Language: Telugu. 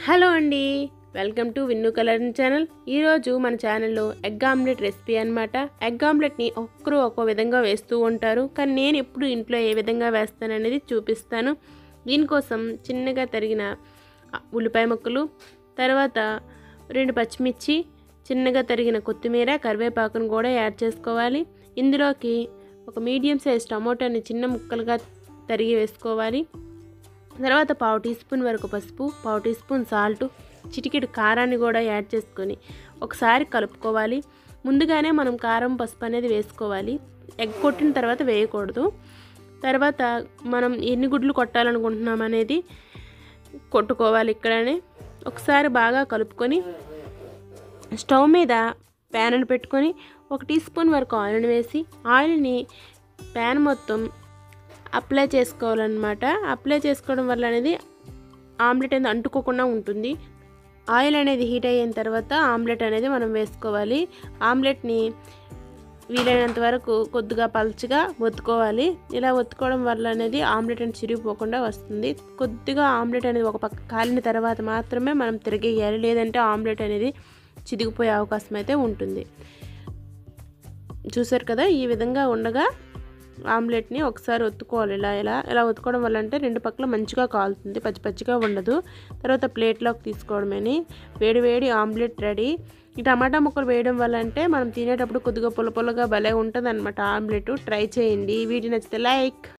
హలో అండి, welcome to Vinnu colour channel. ఈరోజు మన ఛానల్లో ఎగ్ ఆమ్లెట్ రెసిపీ అనమాట. ఎగ్ ఆమ్లెట్ని ఒక్కరు ఒక్కో విధంగా వేస్తూ ఉంటారు, కానీ నేను ఎప్పుడు ఇంట్లో ఏ విధంగా వేస్తాననేది చూపిస్తాను. దీనికోసం చిన్నగా తరిగిన ఉల్లిపాయ ముక్కలు, తర్వాత 2 పచ్చిమిర్చి, చిన్నగా తరిగిన కొత్తిమీర, కరివేపాకును కూడా యాడ్ చేసుకోవాలి. ఇందులోకి ఒక మీడియం సైజ్ టమోటాని చిన్న ముక్కలుగా తరిగి వేసుకోవాలి. తర్వాత 1/2 టీ స్పూన్ వరకు పసుపు, 1/2 టీ స్పూన్ సాల్ట్, చిటికెడు కారాన్ని కూడా యాడ్ చేసుకొని ఒకసారి కలుపుకోవాలి. ముందుగానే మనం కారం పసుపు అనేది వేసుకోవాలి, ఎగ్ కొట్టిన తర్వాత వేయకూడదు. తర్వాత మనం ఎన్ని గుడ్లు కొట్టాలనుకుంటున్నాం అనేది కొట్టుకోవాలి. ఇక్కడనే ఒకసారి బాగా కలుపుకొని స్టవ్ మీద ప్యాన్ పెట్టుకొని 1 టీ స్పూన్ వరకు ఆయిల్ని వేసి ఆయిల్ని ప్యాన్ మొత్తం అప్లై చేసుకోవాలన్నమాట. అప్లై చేసుకోవడం వల్ల అనేది ఆమ్లెట్ అనేది అంటుకోకుండా ఉంటుంది. ఆయిల్ అనేది హీట్ అయిన తర్వాత ఆమ్లెట్ అనేది మనం వేసుకోవాలి. ఆమ్లెట్ని వీలైనంత వరకు కొద్దిగా పల్చగా ఒత్తుకోవాలి. ఇలా ఒత్తుకోవడం వల్ల అనేది ఆమ్లెట్ అనేది చిరిగిపోకుండా వస్తుంది. కొద్దిగా ఆమ్లెట్ అనేది ఒక పక్క కాలిన తర్వాత మాత్రమే మనం తిరిగేయాలి, లేదంటే ఆమ్లెట్ అనేది చిరిగిపోయే అవకాశం అయితే ఉంటుంది. చూసారు కదా, ఈ విధంగా ఉండగా ఆమ్లెట్ని ఒకసారి ఒత్తుకోవాలి. ఇలా ఒత్తుకోవడం వల్ల అంటే 2 పక్కల మంచిగా కాలుతుంది, పచ్చి పచ్చిగా ఉండదు. తర్వాత ప్లేట్లోకి తీసుకోవడమని వేడి ఆమ్లెట్ రెడీ. ఈ టమాటా ముక్కలు వేయడం వల్ల అంటే మనం తినేటప్పుడు కొద్దిగా పుల్ల పుల్లగా భలే ఉంటుంది అనమాట ఆమ్లెట్. ట్రై చేయండి. వీడియో నచ్చితే లైక్